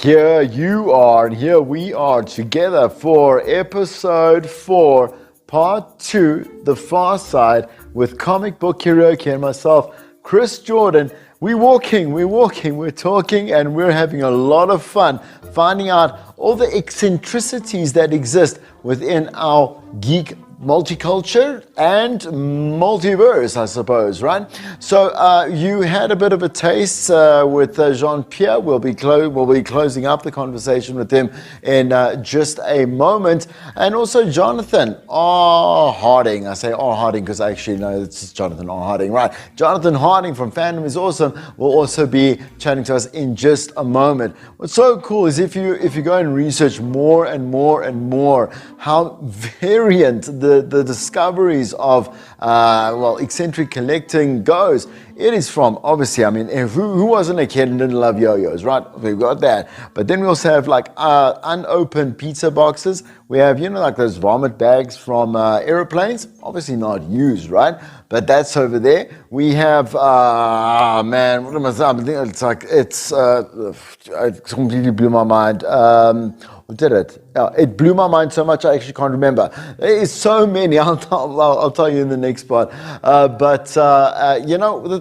here you are, and here we are together for episode 4, part 2, The Far Side, with comic book Karaoke and myself, Chris Jordan. We're walking, we're talking, and we're having a lot of fun finding out all the eccentricities that exist within our geek multiculture and multiverse, I suppose, right? So you had a bit of a taste with Jean-Pierre. We'll be closing up the conversation with him in just a moment. And also Jonathan R. Harding. I say R. Harding because I actually know it's Jonathan R. Harding, right? Jonathan Harding from Fandom is awesome. Will also be chatting to us in just a moment. What's so cool is if you go and research more and more how variant the discoveries of eccentric collecting goes. It is from, obviously, I mean, who wasn't a kid and didn't love yo-yos, right? We've got that. But then we also have like unopened pizza boxes. We have, like those vomit bags from airplanes, obviously not used, right? But that's over there. We have, man, what am I saying? It completely blew my mind. Did it? It blew my mind so much I actually can't remember. There is so many. I'll tell you in the next part.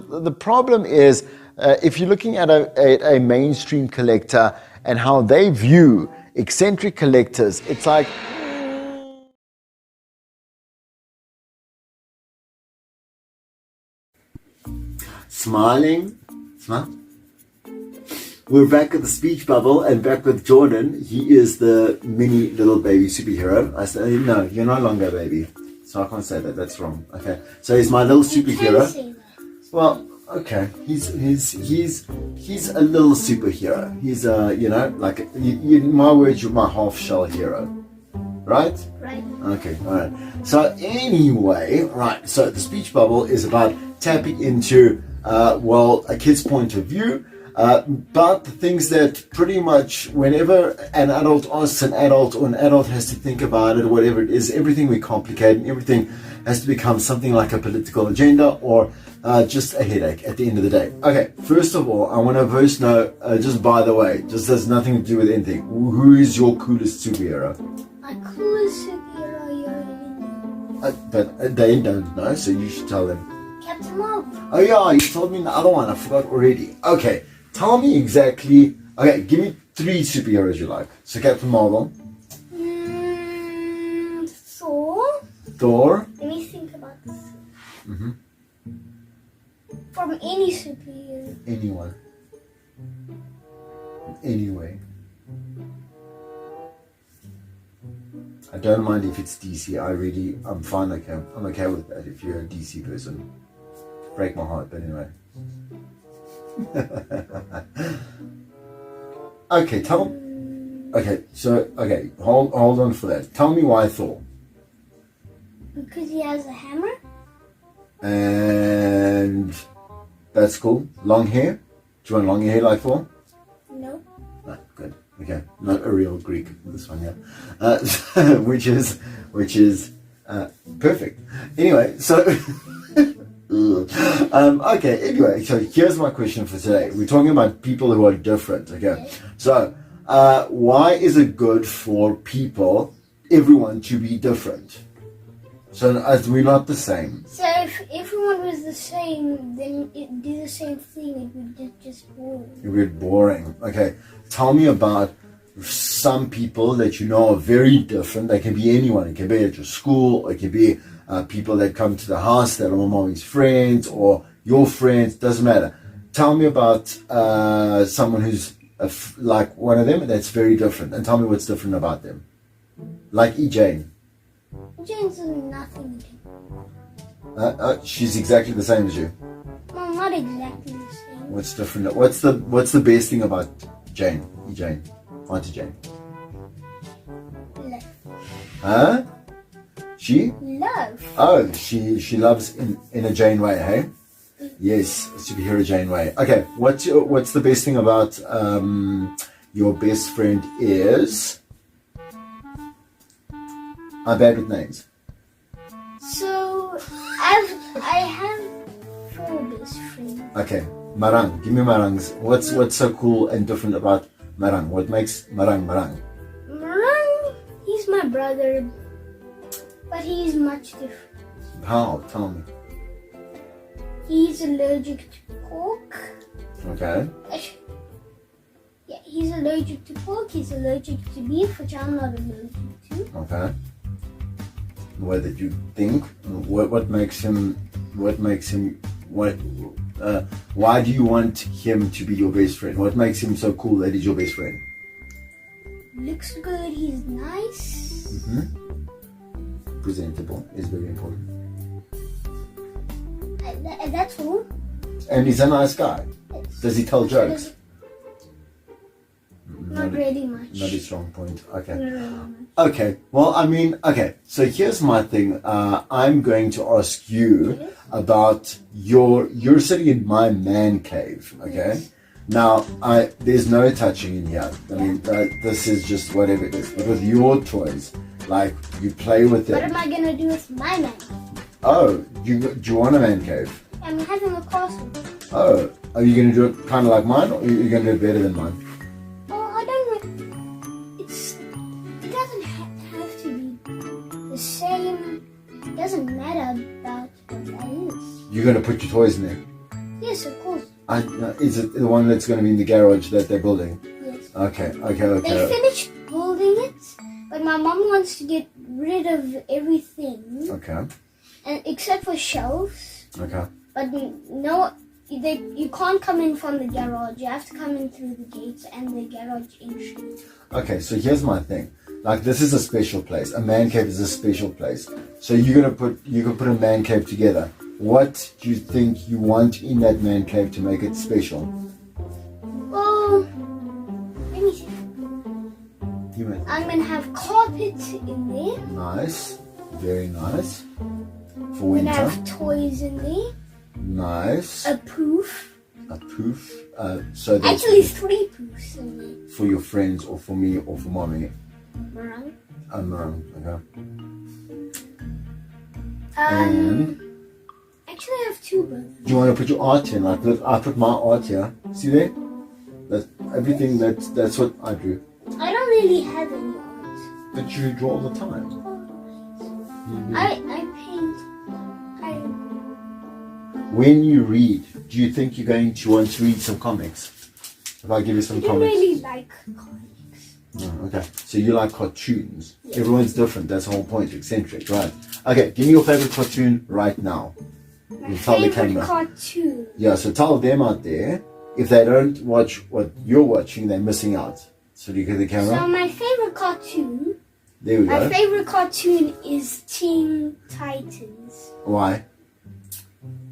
The problem is if you're looking at a mainstream collector and how they view eccentric collectors, it's like, smiling. Smile. We're back at the speech bubble and back with Jordan. He is the mini little baby superhero. I said, no, you're no longer a baby. So I can't say that. That's wrong. Okay. So he's my little superhero. Well, okay. He's a little superhero. He's in my words, you're my half shell hero. Right? Right. Okay. All right. So anyway, right. So the speech bubble is about tapping into, a kid's point of view. But the things that pretty much whenever an adult asks an adult or an adult has to think about it, or whatever it is, everything we complicate and everything has to become something like a political agenda or just a headache at the end of the day. Okay, first of all, I want to first know, just by the way, just has nothing to do with anything. Who is your coolest superhero? My coolest superhero, you already know. But they don't know, so you should tell them. Captain Marvel. Oh yeah, you told me the other one, I forgot already. Okay. Tell me exactly. Okay, give me 3 superheroes you like. So Captain Marvel. Thor. Thor. Let me think about this. Mm-hmm. From any superhero. Anyone. Anyway. I don't mind if it's DC. I'm fine. Okay, I'm okay with that. If you're a DC person, break my heart. But anyway. Okay, hold on for that. Tell me why Thor. Because he has a hammer. And that's cool. Long hair? Do you want long hair like Thor? No. No, good. Okay, not a real Greek, this one, yeah. Which is perfect. Anyway, so okay, anyway, so here's my question for today. We're talking about people who are different, okay? So, why is it good for everyone to be different? So, as we're not the same. So, if everyone was the same, then it'd do the same thing. It would be just boring. It would be boring. Okay, tell me about some people that you know are very different. They can be anyone. It can be at your school, it can be people that come to the house that are mommy's friends or your friends, doesn't matter. Tell me about someone who's like one of them that's very different, and tell me what's different about them. Like Jane. Jane's doing nothing. She's exactly the same as you. Well, not exactly the same. What's different? What's the best thing about Jane? Jane. Auntie Jane. Love. Huh? She? Love. Oh, she loves in a Jane way, hey? Yes, superhero Jane way. Okay, what's the best thing about your best friend is? I'm bad with names. So I have 4 best friends. Okay, Marang, give me Marangs. What's so cool and different about Marang. What makes Marang Marang? Marang, he's my brother, but he's much different. How? Tell me. He's allergic to pork. Okay. Yeah, he's allergic to pork. He's allergic to beef, which I'm not allergic to. Okay. What did you think? What makes him? Why do you want him to be your best friend? What makes him so cool that he's your best friend? Looks good. He's nice. Presentable is very important. That's all. And he's a nice guy. Yes. Does he tell jokes? Not really much. Not a strong point. Okay. Not really much. Okay. Well, I mean, okay. So here's my thing. I'm going to ask you about you're sitting in my man cave. Okay. Yes. Now, there's no touching in here. I mean, this is just whatever it is. But with your toys, like you play with them. What am I gonna do with my man? Oh, do you want a man cave? I'm having a castle. Oh, are you going to do it kind of like mine, or are you going to do it better than mine? Oh, I don't know. It doesn't have to be the same. It doesn't matter about what that is. You're going to put your toys in there? Yes, of course. Is it the one that's going to be in the garage that they're building? Yes. Okay. They finished building it, but my mom wants to get rid of everything. Okay. And except for shelves. Okay. But no, you can't come in from the garage. You have to come in through the gates and the garage entry. Okay, so here's my thing. Like, this is a special place. A man cave is a special place. So you can put a man cave together. What do you think you want in that man cave to make it special? Well, let me see. I'm gonna have carpet in there. Nice, very nice. For I'm winter. gonna have toys in there. Nice. A poof. A poof. So that's Actually, 3 poofs in there. for your friends, or for me, or for mommy. Marang. Okay. Um. Actually, I have 2 brothers. Do you want to put your art in? Like, look, I put my art here. See there? That's everything. That's what I drew. I don't really have any art. But you draw all the time. I paint. When you read, do you think you're going to want to read some comics? If I give you some I don't comics. really like comics. Oh, okay. So you like cartoons. Yeah. Everyone's different. That's the whole point. Eccentric, right? Okay. Give me your favorite cartoon right now. My Tell the favorite camera. cartoon. Yeah. So tell them out there, if they don't watch what you're watching, they're missing out. So do you get the camera? So my favorite cartoon. There we go. My favorite cartoon is Teen Titans. Why?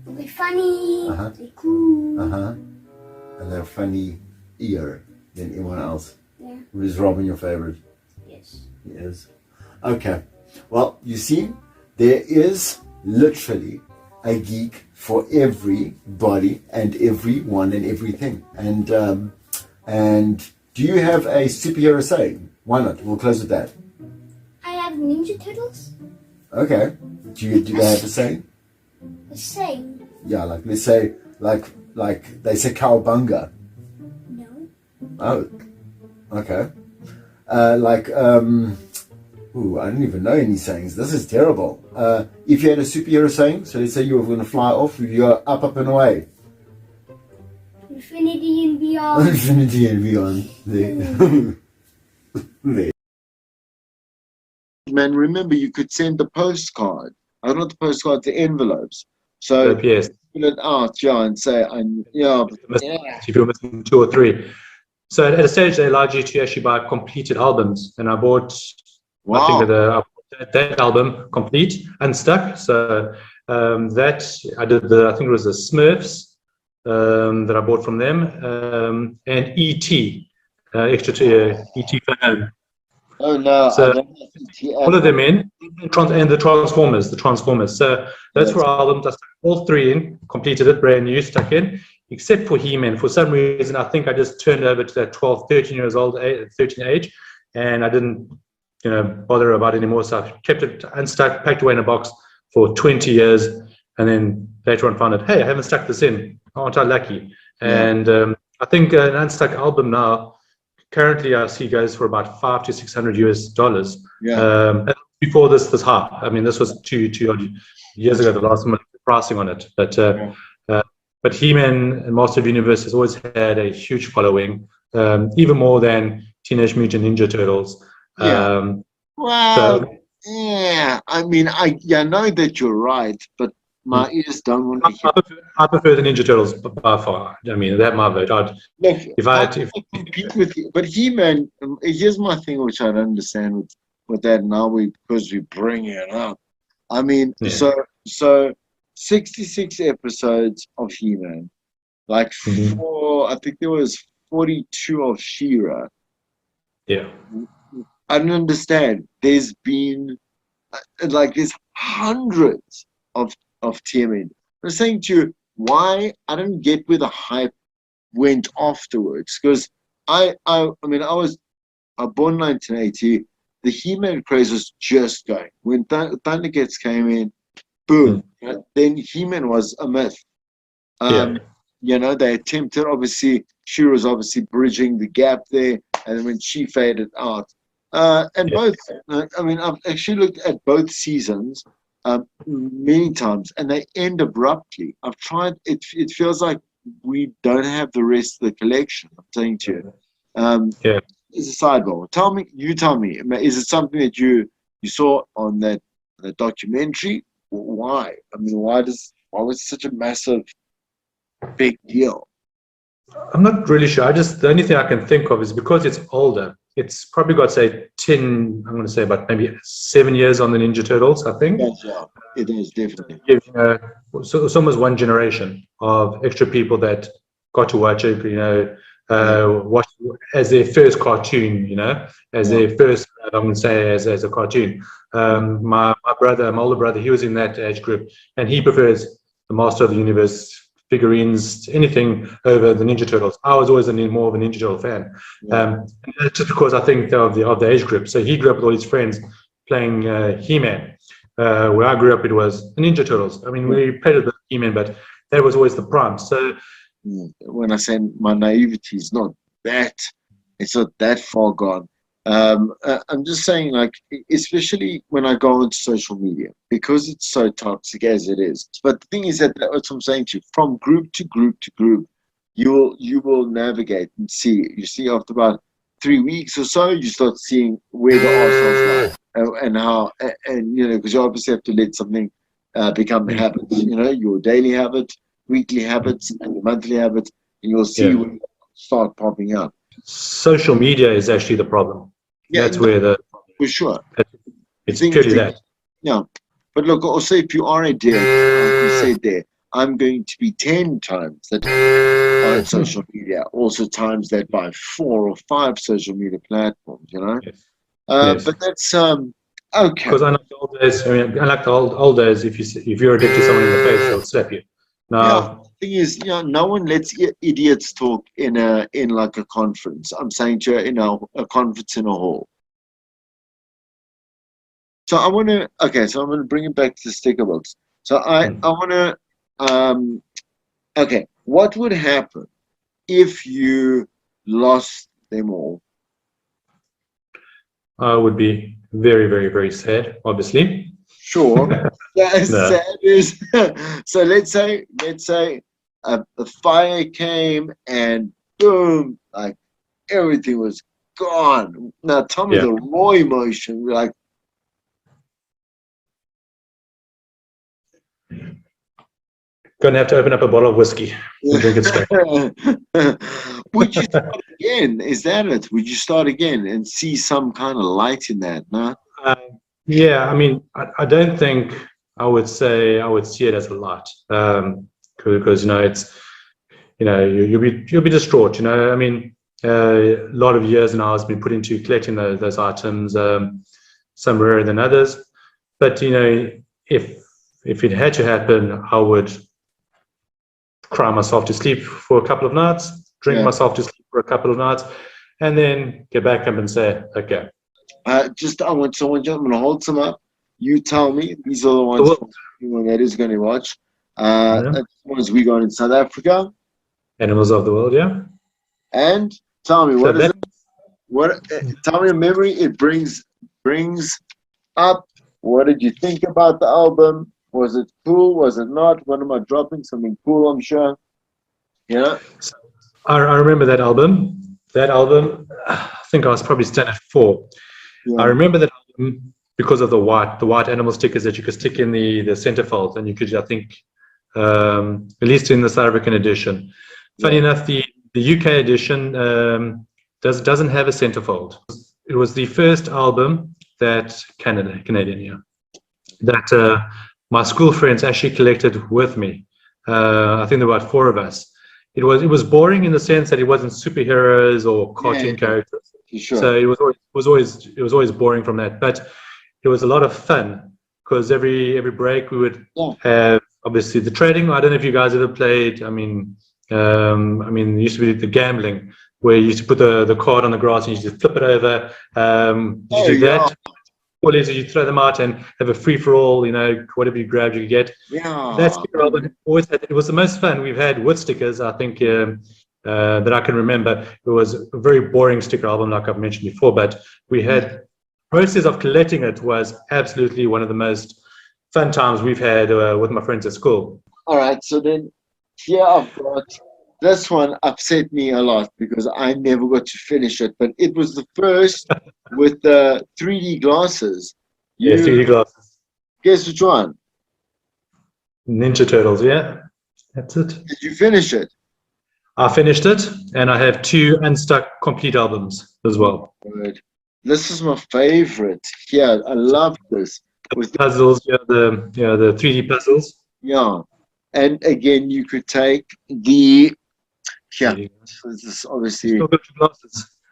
They're funny. Uh-huh. They're cool. And they're funnier than anyone else. Yeah. Is Robin your favorite? Yes. He is. Okay. Well, you see, there is literally a geek for everybody and everyone and everything. And do you have a superhero saying? Why not? We'll close with that. I have Ninja Turtles. Okay. Do they have a saying? The same. Yeah, like let's say like they say cowabunga. No. Oh. Okay. Ooh, I don't even know any sayings. This is terrible. If you had a superhero saying, so let's say you were going to fly off, you're up and away. Infinity and beyond. Infinity and beyond. There. There. Man, remember you could send the postcard. Not the postcard, the envelopes. So yes. fill it out, yeah, and say, if you're missing 2 or 3. So at a stage, they allowed you to actually buy completed albums, and I bought. Wow. I think that album complete, unstuck. So that I did I think it was the Smurfs that I bought from them, and E.T. Extra to E.T. Fandom. Oh no! So I don't know. all of them in, and the Transformers. So that's where albums I stuck all 3 in, completed it, brand new, stuck in, except for He-Man. For some reason, I think I just turned over to that 12, 13 years old, 13 age, and I didn't, bother about it anymore. So I kept it unstuck, packed away in a box for 20 years, and then later on found out, hey, I haven't stuck this in. Aren't I lucky? Yeah. And I think an unstuck album now currently I see goes for about $500 to $600. Yeah. Before this high. I mean, this was two odd years ago, the last time pricing on it. But He-Man and Master of the Universe has always had a huge following, even more than Teenage Mutant Ninja Turtles. Yeah. I mean, I know that you're right, but my ears don't want to hear. I prefer the Ninja Turtles by far. I mean, that's my vote. I compete with you, but He-Man. Here's my thing, which I don't understand with that now. Because we bring it up. I mean, so 66 episodes of He-Man, like I think there was 42 of She-Ra. Yeah. I don't understand. There's been there's hundreds of TMNT. I'm saying to you, why I don't get where the hype went afterwards. Because I mean, I was born in 1980. The He-Man craze was just going. When Thundercats came in, boom. Then He-Man was a myth. You know, they attempted, obviously, she was obviously bridging the gap there. And when she faded out, both, I mean, I've actually looked at both seasons many times, and they end abruptly. I've tried. It feels like we don't have the rest of the collection. I'm saying to you, It's a sidebar. Tell me, is it something that you saw on that documentary? Why? I mean, why was it such a massive, big deal? I'm not really sure. The only thing I can think of is because it's older. It's probably got, say, 10, I'm going to say about maybe 7 years on the Ninja Turtles, I think. Yeah, it is, definitely. So it's almost one generation of extra people that got to watch it, watch as their first cartoon, as their first, I'm going to say, as a cartoon. My brother, my older brother, he was in that age group, and he prefers the Master of the Universe figurines, anything over the Ninja Turtles. I was always more of a Ninja Turtle fan, just because I think of the age group. So he grew up with all his friends playing He-Man. Where I grew up, it was the Ninja Turtles. I mean, we played with He-Man, but that was always the prime. So when I say my naivety is not that, it's not that far gone. I'm just saying, like, especially when I go onto social media, because it's so toxic as it is. But the thing is that's what I'm saying to you. From group to group to group, you will navigate and see. You see, after about 3 weeks or so, you start seeing where the arseholes lie and how, and because you obviously have to let something become habits. Your daily habit, weekly habits, and your monthly habits, and you'll see when they start popping up. Social media is actually the problem. That's where for sure. It's purely that. Yeah, but look, also if you are a deer, like you said there, I'm going to be 10 times that on social media, also times that by 4 or 5 social media platforms. But that's okay. Because unlike the old days, unlike the old days, if you're addicted to someone in the face, they'll slap you. Now, the thing is, no one lets idiots talk in like a conference. I'm saying to you, a conference in a hall. So I want to. So I'm going to bring it back to the sticker books. So I want to. Okay, what would happen if you lost them all? I would be very, very, very sad. Obviously. Sure. Sad is. So let's say the fire came and boom, like everything was gone. Now tell me the raw emotion, like. Gonna have to open up a bottle of whiskey and drink it straight. Would you start again? Is that it? Would you start again and see some kind of light in that? No. Yeah, I mean, I don't think I would say I would see it as a lot, because it's you'll be distraught. I mean, a lot of years now has been put into collecting those items, some rarer than others. But if it had to happen, I would cry myself to sleep for a couple of nights, drink myself to sleep for a couple of nights, and then get back up and say, okay. I want someone. I'm going to hold some up. You tell me. These are the ones that is going to watch. The ones we got in South Africa. Animals of the World, yeah. And tell me, what is it? What? Tell me a memory it brings up. What did you think about the album? Was it cool? Was it not? When am I dropping something cool? I'm sure. Yeah. I remember that album. That album, I think I was probably standard 4. Yeah. I remember that album because of the white animal stickers that you could stick in the centerfold, and you could, I think, at least in the South African edition. Funny enough, the UK edition doesn't have a centerfold. It was the first album that Canadian, yeah, that my school friends actually collected with me. I think there were about 4 of us. It was boring in the sense that it wasn't superheroes or cartoon characters. Sure. So it was always boring from that. But it was a lot of fun because every break we would have obviously the trading. I don't know if you guys ever played. I mean, it used to be the gambling where you used to put the card on the grass and you used to flip it over. You do that. Or you throw them out and have a free for all. You know, whatever you grab, you get. Yeah. That sticker album always had. It was the most fun we've had with stickers. I think that I can remember. It was a very boring sticker album, like I've mentioned before. But we had process of collecting it was absolutely one of the most fun times we've had with my friends at school. All right. So then, here I've got. This one upset me a lot because I never got to finish it, but it was the first with the 3D glasses. Yeah, 3D glasses. Guess which one? Ninja Turtles, yeah. That's it. Did you finish it? I finished it, and I have 2 unstuck complete albums as well. Good. This is my favorite. Yeah, I love this. With puzzles, the 3D puzzles. Yeah. And again, you could take the this is obviously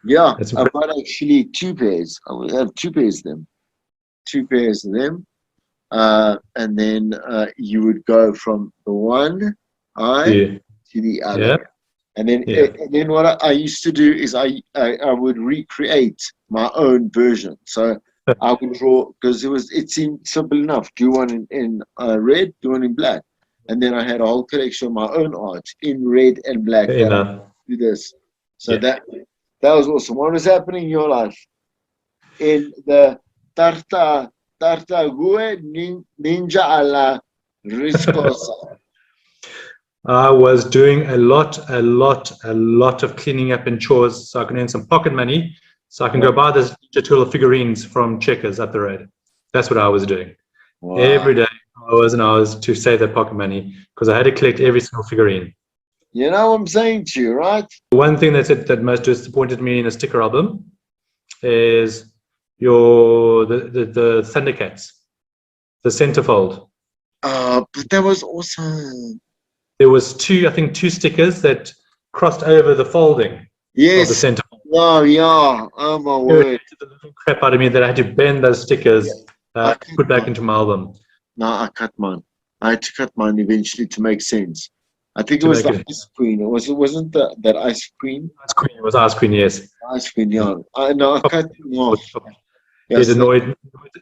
yeah. I've got actually 2 pairs. I will have 2 pairs of them. 2 pairs of them. And then you would go from the one eye to the other. Yeah. And then what I used to do is I would recreate my own version. So I would draw because it seemed simple enough. Do one in red, do one in black. And then I had a whole collection of my own art in red and black. Do this. So that was awesome. What was happening in your life? In the Tartague Ninja a la Riscosa. I was doing a lot of cleaning up and chores so I can earn some pocket money so I can go buy those Ninja Turtle figurines from Checkers up the road. That's what I was doing. Wow. Every day. Hours and hours to save that pocket money because I had to collect every single figurine. You know what I'm saying to you, right? One thing that most disappointed me in a sticker album is the Thundercats, the centerfold. But that was awesome. There was 2 stickers that crossed over the folding of the centerfold. Oh yeah, oh my word! The living crap out of me that I had to bend those stickers to put back into my album. No, I cut mine. I had to cut mine eventually to make sense. I think it was the Ice Queen. It wasn't that Ice Queen? Ice Queen. It was Ice Queen, yes. Ice Queen, yeah. I cut them off. It annoyed,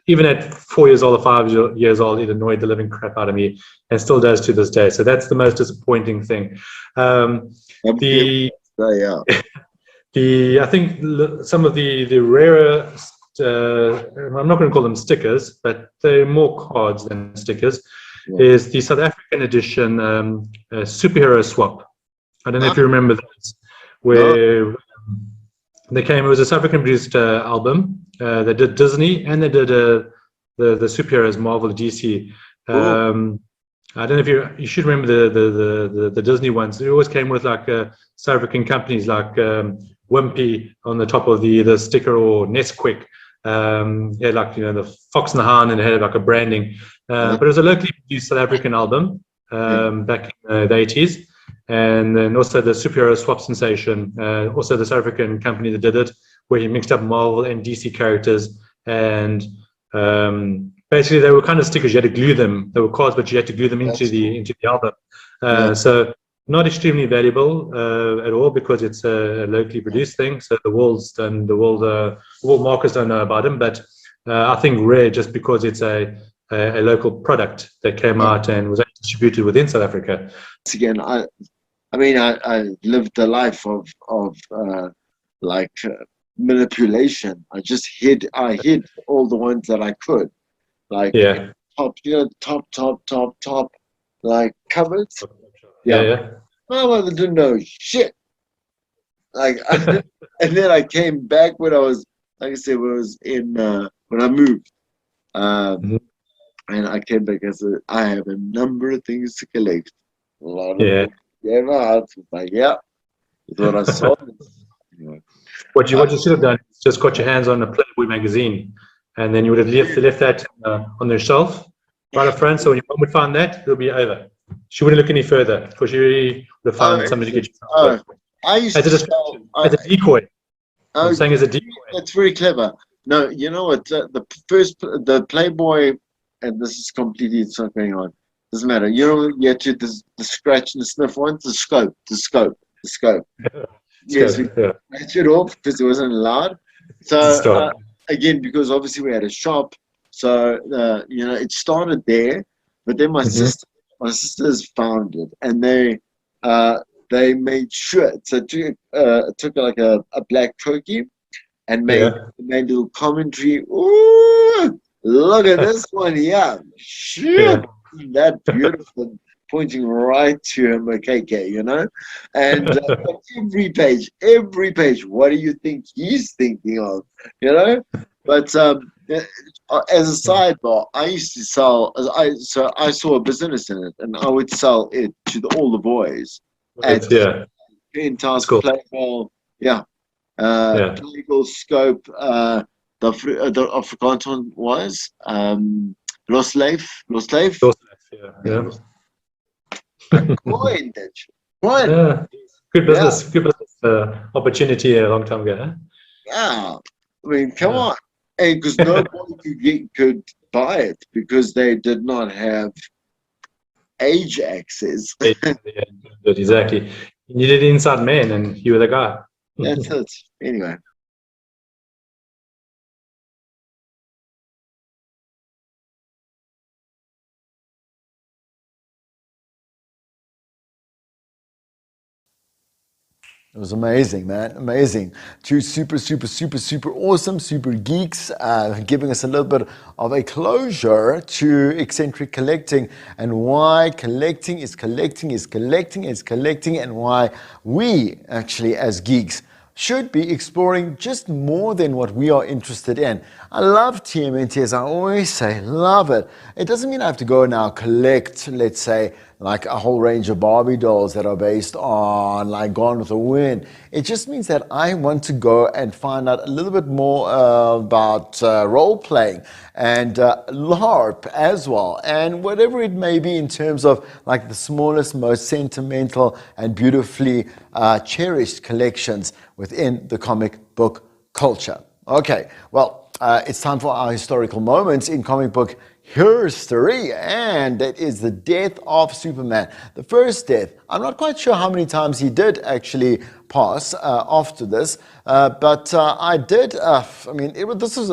even at 4 years old or 5 years old, it annoyed the living crap out of me and still does to this day. So that's the most disappointing thing. I think some of the rarer, I'm not going to call them stickers, but they're more cards than stickers, is the South African edition superhero swap. I don't know if you remember those, where they came. It was a South African produced album. They did Disney and they did the superheroes, Marvel, DC. I don't know if you should remember the Disney ones. They always came with like South African companies like Wimpy on the top of the sticker, or Nesquik. Had like the Fox and the Hound, and it had like a branding. But it was a locally produced South African album back in the 80s. And then also the superhero swap sensation, also the South African company that did it, where he mixed up Marvel and DC characters. And basically they were kind of stickers. You had to glue them. They were cards, but you had to glue them into the album. So not extremely valuable at all, because it's a locally produced thing. So the world markers don't know about them. But I think rare, just because it's a local product that came out and was distributed within South Africa. Again, I lived a life of manipulation. I hid all the ones that I could, like Yeah. top, top, like cupboards. Yeah. Yeah, Yeah. my mother didn't know shit. Like, and then I came back when I was, like I said, when I was in when I moved, Mhm. and I came back and said, I have a number of things to collect. A lot of Yeah. them. Yeah, my heart was like, yeah, that's what I saw. Anyway, What you should have done is just got your hands on a Playboy magazine, and then you would have left that on the shelf right up front. So when your mom would find that, it'll be over. She wouldn't look any further because she really would have found something to get you I used as a to sell. distraction, as a decoy. I'm saying as a decoy. That's very clever. No, you know what? The Playboy, and this is completely, it's not going on. Doesn't matter. You know, you had to the scratch and the sniff ones, the scope. Yes, we Yeah. scratched it off because it wasn't allowed. So again, because obviously we had a shop, so you know, it started there. But then my sisters found it, and they made sure. So it took like a black turkey and made a little commentary. Ooh, look at this one here. Shit, that beautiful, pointing right to him, KK, you know? And every page, what do you think he's thinking of, you know? But as a sidebar, I used to sell, so I saw a business in it, and I would sell it to all the boys at Task Playful, Playful Scope, the Afrikaans one was Los Leif. Yeah. Coin. Yeah. Good business opportunity a long time ago. Huh? Yeah, I mean, come on, and because nobody could buy it because they did not have age access. Exactly. You needed an inside man, and you were the guy. That's it. Anyway. It was amazing, man. Amazing. Two super awesome, super geeks, giving us a little bit of a closure to eccentric collecting and why collecting, and why we actually, as geeks, should be exploring just more than what we are interested in. I love TMNT, as I always say, love it. It doesn't mean I have to go now collect, let's say, like a whole range of Barbie dolls that are based on like Gone with the Wind. It just means that I want to go and find out a little bit more about role playing and LARP as well, and whatever it may be in terms of like the smallest, most sentimental and beautifully cherished collections within the comic book culture. Okay, well, it's time for our historical moments in comic book history, and that is the death of Superman. The first death. I'm not quite sure how many times he did actually pass after this, but I did. I mean, this is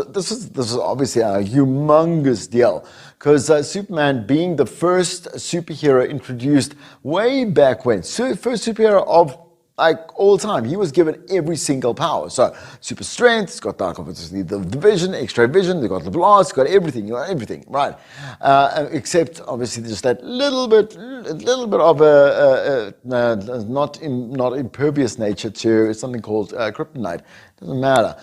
obviously a humongous deal because Superman, being the first superhero introduced way back when, first superhero of like all time, he was given every single power. So super strength, he's got the vision, extra vision, they got the blast, got everything, right? Except obviously just that little bit of a not impervious nature to something called kryptonite. Doesn't matter.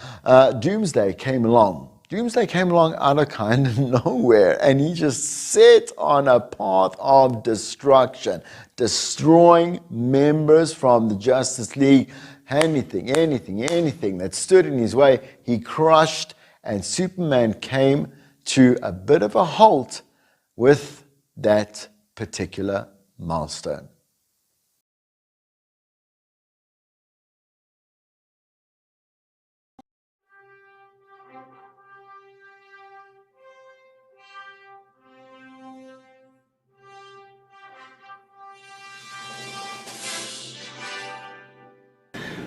Doomsday came along. Out of kind of nowhere, and he just set on a path of destruction, destroying members from the Justice League. Anything that stood in his way, he crushed, and Superman came to a bit of a halt with that particular milestone.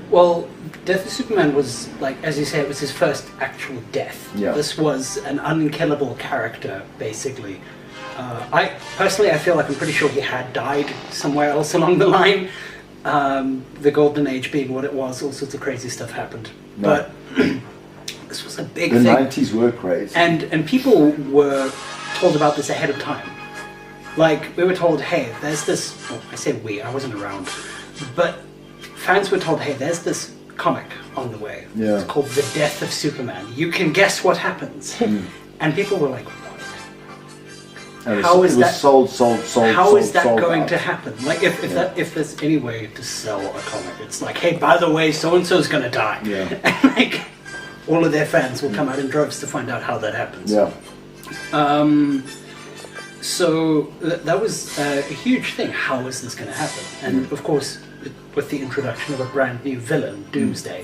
Well, Death of Superman was, like, as you say, it was his first actual death. Yeah. This was an unkillable character, basically. I feel like I'm pretty sure he had died somewhere else along the line. The Golden Age being what it was, all sorts of crazy stuff happened. Right. But This was a big The thing. 90s were crazy. And people were told about this ahead of time. Like, we were told, hey, there's this, well, I say we, I wasn't around, but fans were told, hey, there's this comic on the way. Yeah. It's called The Death of Superman. You can guess what happens. And people were like, what? And How it is was that? sold How is that sold going out. to happen? Like, if there's any way to sell a comic, it's like, hey, by the way, so-and-so's going to die. Yeah. And like, all of their fans will come out in droves to find out how that happens. Yeah. So that was a huge thing. How is this going to happen? And of course, with the introduction of a brand new villain, Doomsday.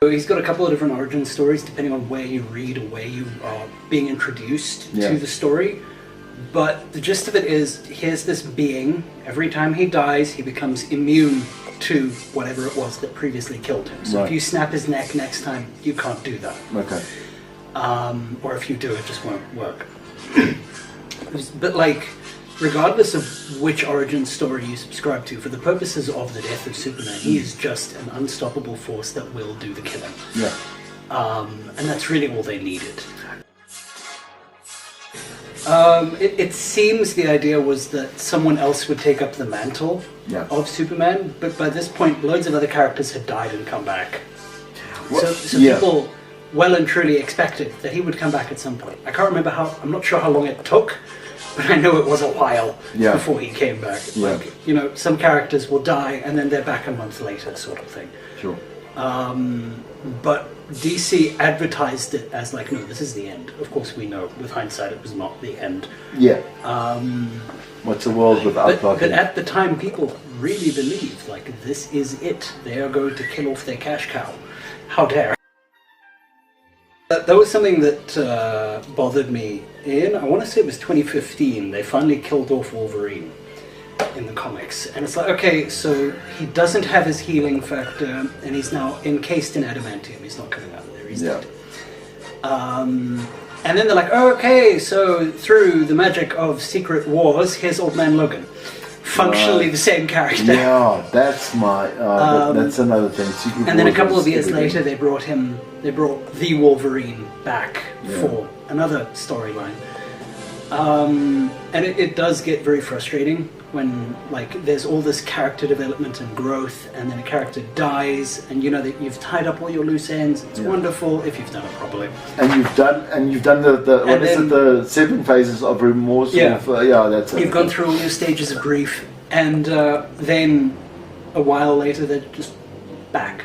So he's got a couple of different origin stories depending on where you read or where you are being introduced Yeah. to the story. But the gist of it is, here's this being, every time he dies, he becomes immune to whatever it was that previously killed him. So Right. if you snap his neck next time, you can't do that. Okay. Or if you do, it just won't work. But like, regardless of which origin story you subscribe to, for the purposes of the death of Superman, he is just an unstoppable force that will do the killing. Yeah. And that's really all they needed. It seems the idea was that someone else would take up the mantle Yeah. of Superman, but by this point, loads of other characters had died and come back. Well, So yeah. people well and truly expected that he would come back at some point. I can't remember I'm not sure how long it took, but I know it was a while Yeah. before he came back. Yeah. Like, you know, some characters will die and then they're back a month later, sort of thing. Sure. But DC advertised it as like, no, this is the end. Of course, we know with hindsight it was not the end. Yeah. What's a world without But Loki? at the time, people really believed, like, this is it. They are going to kill off their cash cow. How dare. That was something that bothered me in, I want to say it was 2015, they finally killed off Wolverine in the comics. And it's like, okay, so he doesn't have his healing factor, and he's now encased in adamantium. He's not coming out of there, he's Yeah. dead. And then they're like, oh, okay, so through the magic of Secret Wars, here's Old Man Logan. Functionally Right. the same character. Yeah, that's my. That's another thing. Secret And then a Wars couple was of years everything. later, they brought the Wolverine back Yeah. for another storyline. And it does get very frustrating when, like, there's all this character development and growth, and then a character dies, and you know that you've tied up all your loose ends. It's Yeah. wonderful if you've done it properly. And you've done the what is it, the 7 phases of remorse? Yeah. Yeah, that's it. You've gone through all your stages of grief, and then a while later they're just back.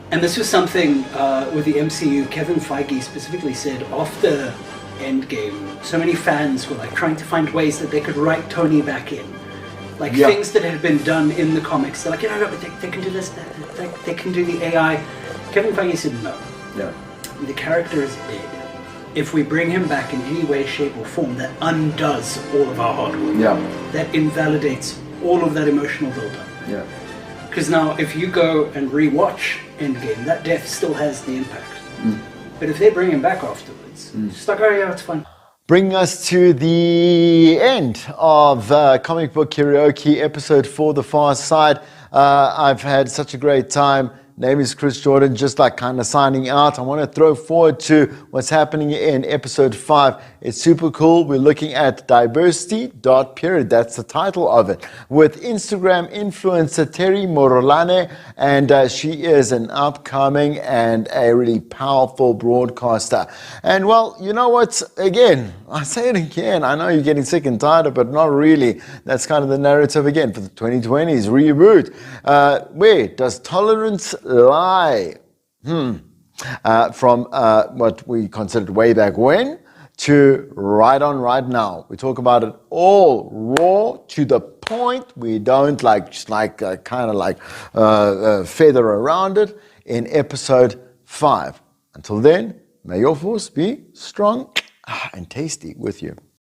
And this was something with the MCU, Kevin Feige specifically said after Endgame, so many fans were like trying to find ways that they could write Tony back in. Like Yeah. things that had been done in the comics. They're like, you know, but they can do this, they can do the AI. Kevin Feige said no. Yeah. The character is big. If we bring him back in any way, shape or form, that undoes all of our hard work. Yeah. That invalidates all of that emotional build-up. Yeah. Because now, if you go and re-watch Endgame, that death still has the impact. But if they bring him back afterwards, it's like, oh yeah, it's fine. Bring us to the end of Comic Book Karaoke episode 4, The Far Side. I've had such a great time. Name is Chris Jordan, just like kind of signing out. I want to throw forward to what's happening in episode 5. It's super cool. We're looking at diversity, period. That's the title of it. With Instagram influencer Terry Morolane, and she is an upcoming and a really powerful broadcaster. And well, you know what? Again, I say it again. I know you're getting sick and tired of it, but not really. That's kind of the narrative again for the 2020s reboot. Where does tolerance lie? From what we considered way back when to right on right now. We talk about it all raw to the point. We don't feather around it in episode 5. Until then, may your force be strong and tasty with you.